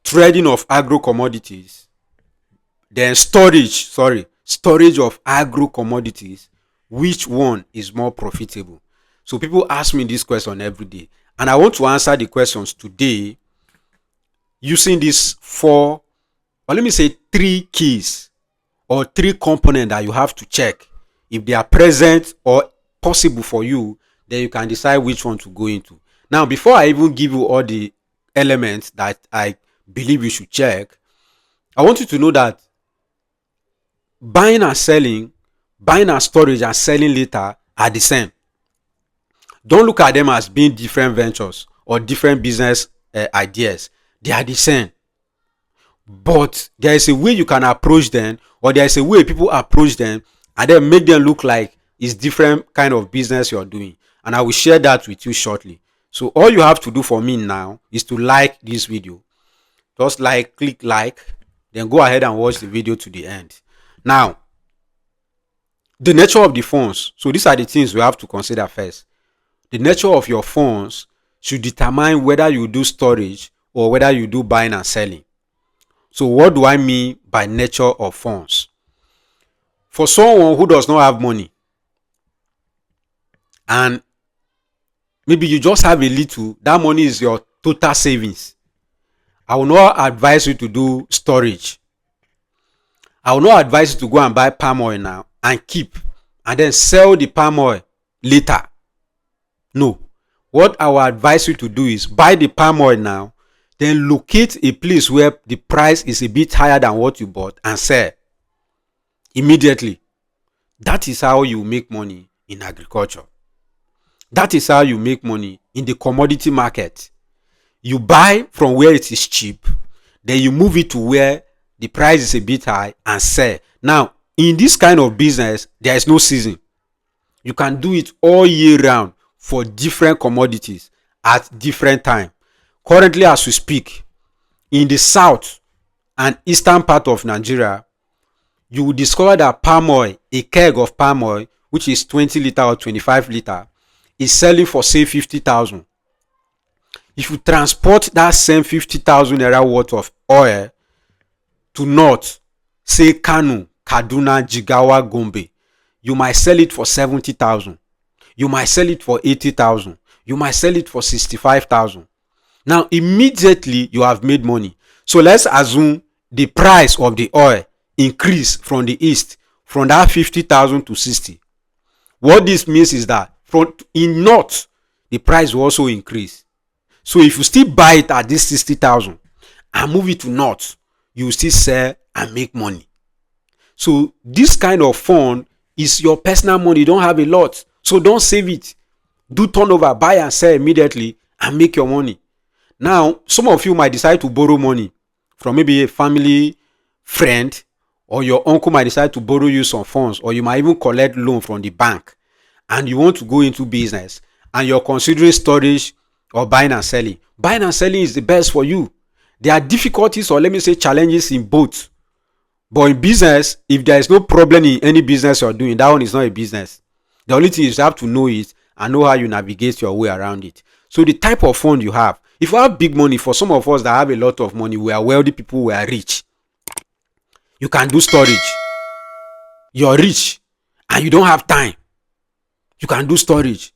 trading of agro commodities, then storage of agro commodities, which one is more profitable? So people ask me this question every day, and I want to answer the questions today using these four, or let me say three keys or three components that you have to check. If they are present or possible for you, then you can decide which one to go into. Now, before I even give you all the elements that I believe you should check, I want you to know that buying and selling, buying and storage and selling later are the same. Don't look at them as being different ventures or different business ideas. They are the same. But there is a way you can approach them, or there is a way people approach them and then make them look like it's different kind of business you're doing. And I will share that with you shortly. So all you have to do for me now is to like this video. Just click like, then go ahead and watch the video to the end. Now, the nature of the funds. So these are the things we have to consider first. The nature of your funds should determine whether you do storage or whether you do buying and selling. So what do I mean by nature of funds? For someone who does not have money, and maybe you just have a little, that money is your total savings, I will not advise you to do storage. I will not advise you to go and buy palm oil now and keep and then sell the palm oil later. No. What I will advise you to do is buy the palm oil now, then locate a place where the price is a bit higher than what you bought and sell immediately. That is how you make money in agriculture. That is how you make money in the commodity market. You buy from where it is cheap, then you move it to where the price is a bit high and sell. Now, in this kind of business, there is no season. You can do it all year round for different commodities at different time. Currently, as we speak, in the south and eastern part of Nigeria, you will discover that palm oil, a keg of palm oil, which is 20 liter or 25 liter, is selling for say 50,000. If you transport that same 50,000 naira worth of oil to north, say Kano, Kaduna, Jigawa, Gombe, you might sell it for 70,000. You might sell it for 80,000. You might sell it for 65,000. Now, immediately you have made money. So let's assume the price of the oil increase from the east from that 50,000 to 60. What this means is that in north, the price will also increase. So if you still buy it at this 60,000 and move it to north, you will still sell and make money. So this kind of fund is your personal money. You don't have a lot, so don't save it. Do turnover, buy and sell immediately and make your money. Now, some of you might decide to borrow money from maybe a family friend, or your uncle might decide to borrow you some funds, or you might even collect loan from the bank, and you want to go into business and you're considering storage or buying and selling. Buying and selling is the best for you. There are difficulties, or let me say challenges, in both. But in business, if there is no problem in any business you're doing, that one is not a business. The only thing is you have to know it and know how you navigate your way around it. So the type of fund you have. If you have big money, for some of us that have a lot of money, we are wealthy people, we are rich. You can do storage. You're rich and you don't have time. You can do storage.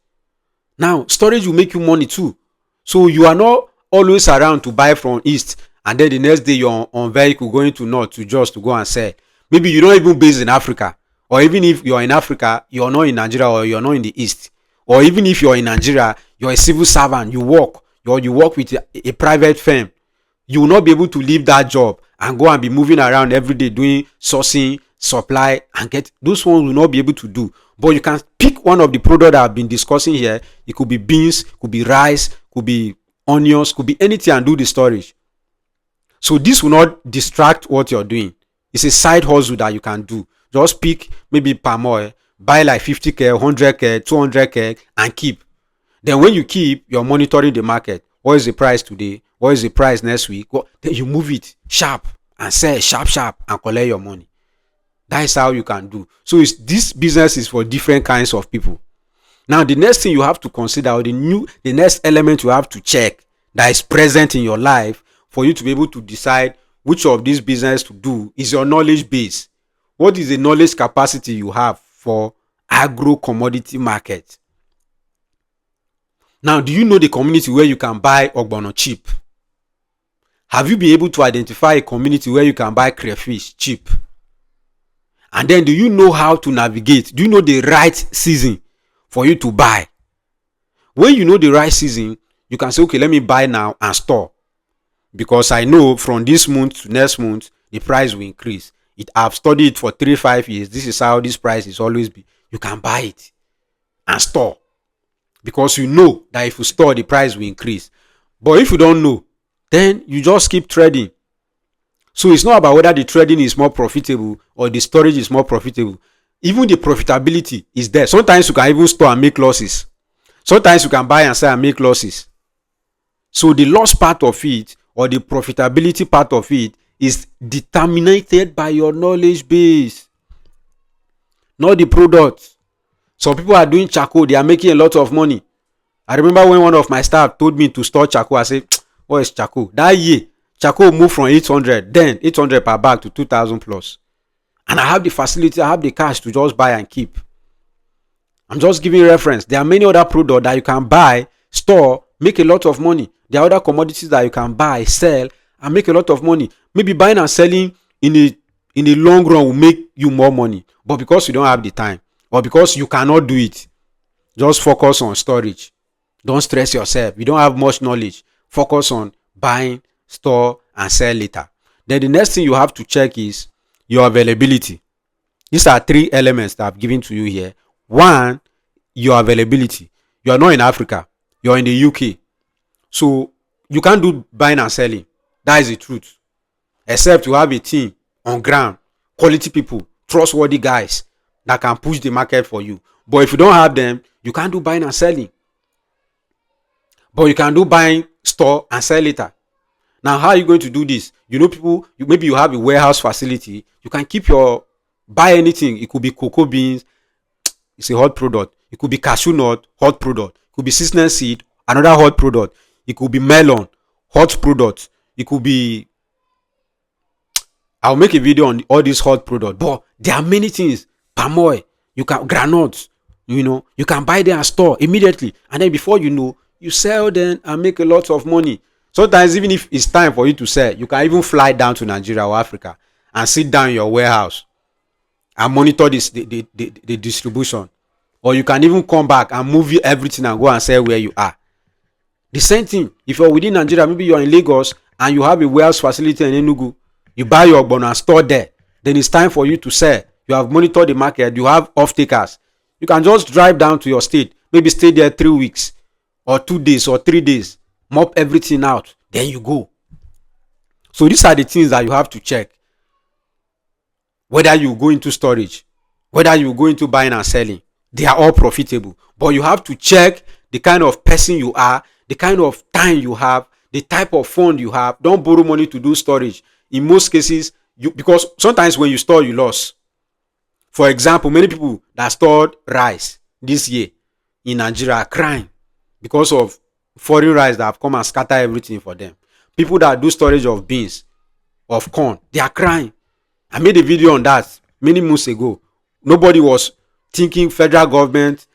Now, storage will make you money too. So you are not always around to buy from east and then the next day you're on vehicle going to north to just to go and sell. Maybe you're not even based in Africa. Or even if you're in Africa, you're not in Nigeria, or you're not in the east. Or even if you're in Nigeria, you're a civil servant, you work with a private firm. You will not be able to leave that job and go and be moving around every day doing sourcing, supply, and get those ones will not be able to do. But you can pick one of the products that I've been discussing here. It could be beans, could be rice, could be onions, could be anything, and do the storage. So this will not distract what you're doing. It's a side hustle that you can do. Just pick maybe palm oil, buy like 50k, 100k, 200k, and keep. Then when you keep, you're monitoring the market. What is the price today? What is the price next week? Then you move it sharp and sell sharp and collect your money. That is how you can do. So this business is for different kinds of people. Now, the next thing you have to consider, or the next element you have to check that is present in your life for you to be able to decide which of these business to do is your knowledge base. What is the knowledge capacity you have for agro commodity market? Now, do you know the community where you can buy ogbono cheap? Have you been able to identify a community where you can buy crayfish cheap? And then, do you know how to navigate? Do you know the right season for you to buy? When you know the right season, you can say, okay, let me buy now and store. Because I know from this month to next month, the price will increase. I've studied it for 3-5 years. This is how this price is always be. You can buy it and store. Because you know that if you store, the price will increase. But if you don't know, then you just keep trading. So it's not about whether the trading is more profitable or the storage is more profitable. Even the profitability is there. Sometimes you can even store and make losses. Sometimes you can buy and sell and make losses. So the loss part of it or the profitability part of it is determined by your knowledge base, not the product. Some people are doing charcoal, they are making a lot of money. I remember when one of my staff told me to store charcoal, I said, what is charcoal? That year, charcoal moved from 800, then 800 per bag to 2,000 plus. And I have the facility, I have the cash to just buy and keep. I'm just giving reference. There are many other products that you can buy, store, make a lot of money. There are other commodities that you can buy, sell, and make a lot of money. Maybe buying and selling in the long run will make you more money. But because you don't have the time, or because you cannot do it, just focus on storage. Don't stress yourself. You don't have much knowledge. Focus on buying, store, and sell later. Then the next thing you have to check is your availability. These are 3 elements that I've given to you here. 1, your availability. You are not in Africa. You are in the UK. So you can't do buying and selling. That is the truth. Except you have a team on ground, quality people, trustworthy guys that can push the market for you. But if you don't have them, you can't do buying and selling. But you can do buying, store, and sell later. Now, how are you going to do this? You know, people, maybe you have a warehouse facility. You can keep buy anything. It could be cocoa beans. It's a hot product. It could be cashew nut, hot product. It could be seasonal seed, another hot product. It could be melon, hot product. It could be, I'll make a video on all these hot products. But there are many things. Palm oil, you can, granules, you can buy them and store immediately. And then before you know, you sell them and make a lot of money. Sometimes even if it's time for you to sell, you can even fly down to Nigeria or Africa and sit down in your warehouse and monitor the distribution. Or you can even come back and move everything and go and sell where you are. The same thing, if you're within Nigeria, maybe you're in Lagos and you have a warehouse facility in Enugu, you buy your ogbono and store there. Then it's time for you to sell. You have monitored the market, you have off-takers. You can just drive down to your state, maybe stay there 3 weeks or 2 days or 3 days, mop everything out, then you go. So these are the things that you have to check. Whether you go into storage, whether you go into buying and selling, they are all profitable. But you have to check the kind of person you are, the kind of time you have, the type of fund you have. Don't borrow money to do storage. In most cases, because sometimes when you store, you lose. For example, many people that stored rice this year in Nigeria are crying because of foreign rice that have come and scatter everything for them. People that do storage of beans, of corn, they are crying. I made a video on that many months ago. Nobody was thinking federal government,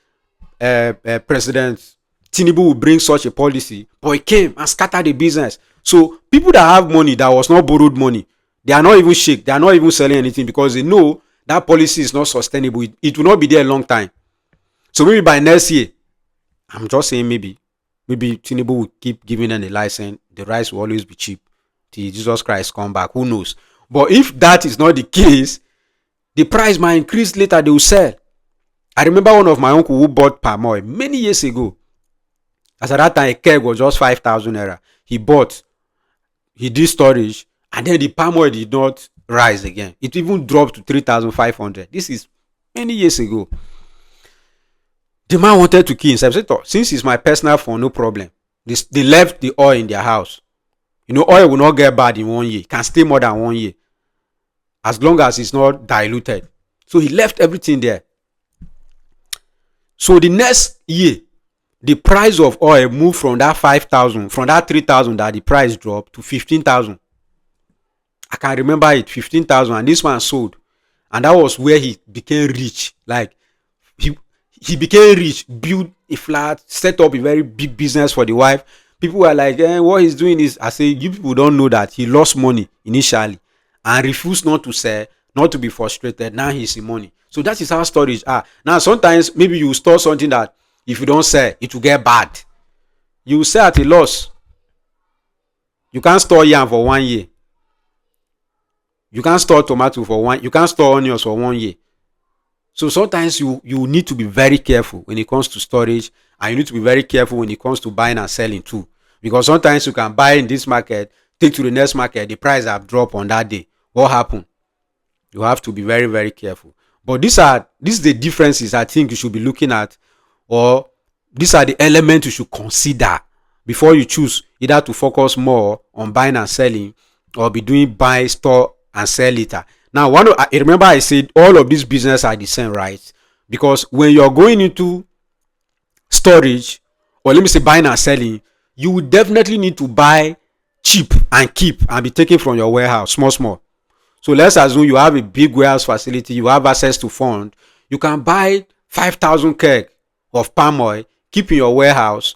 President Tinubu will bring such a policy, but it came and scattered the business. So people that have money that was not borrowed money, they are not even shake, they are not even selling anything because they know that policy is not sustainable. It will not be there a long time. So maybe by next year, I'm just saying maybe Tinubu will keep giving them a license. The rice will always be cheap till Jesus Christ come back. Who knows? But if that is not the case, the price might increase later. They will sell. I remember one of my uncle who bought palm oil many years ago. As at that time, a keg was just 5,000 naira. He did storage, and then the palm oil did not rise again. It even dropped to 3,500. This is many years ago. The man wanted to kill himself. He said, since it's my personal phone, no problem. They left the oil in their house. Oil will not get bad in 1 year. It can stay more than 1 year, as long as it's not diluted. So he left everything there. So the next year, the price of oil moved from that 5,000, from that 3,000 that the price dropped to 15,000. I can remember it, 15,000, and this one sold, and that was where he became rich. Like he he became rich, built a flat, set up a very big business for the wife. People were like, what he's doing is, I say, you people don't know that he lost money initially and refused not to sell, not to be frustrated. Now he's in money. So that is how storage are. Now sometimes maybe you store something that if you don't sell, it will get bad. You will sell at a loss. You can't store yam for 1 year. You can't store tomato for one. You can't store onions for 1 year. So sometimes you need to be very careful when it comes to storage, and you need to be very careful when it comes to buying and selling too. Because sometimes you can buy in this market, take to the next market, the price have dropped on that day. What happened? You have to be very, very careful. But these are the differences I think you should be looking at, or these are the elements you should consider before you choose either to focus more on buying and selling, or be doing buy, store, and sell later. Now, I remember I said all of these business are the same, right? Because when you're going into storage, or let me say buying and selling, you will definitely need to buy cheap and keep and be taken from your warehouse small small. So let's assume you have a big warehouse facility, you have access to fund, you can buy 5,000 keg of palm oil, keep in your warehouse,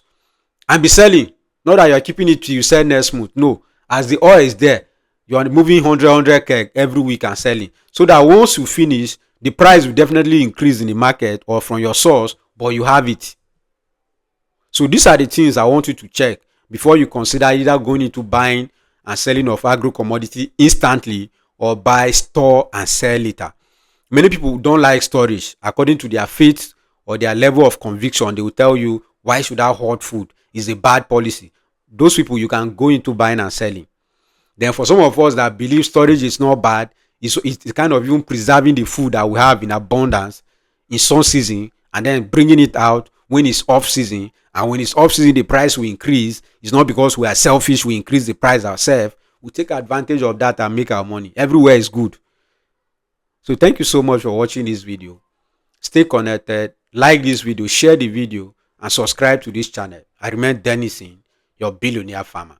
and be selling. Not that you're keeping it till you sell next month. No, as the oil is there, you are moving 100 keg every week and selling. So that once you finish, the price will definitely increase in the market or from your source, but you have it. So these are the things I want you to check before you consider either going into buying and selling of agro commodity instantly, or buy, store, and sell later. Many people don't like storage. According to their faith or their level of conviction, they will tell you, why should I hoard food? It's a bad policy. Those people, you can go into buying and selling. Then for some of us that believe storage is not bad, it's kind of even preserving the food that we have in abundance in some season, and then bringing it out when it's off season. And when it's off season, the price will increase. It's not because we are selfish, we increase the price ourselves. We take advantage of that and make our money. Everywhere is good. So thank you so much for watching this video. Stay connected, like this video, share the video, and subscribe to this channel. I remain Denison, your billionaire farmer.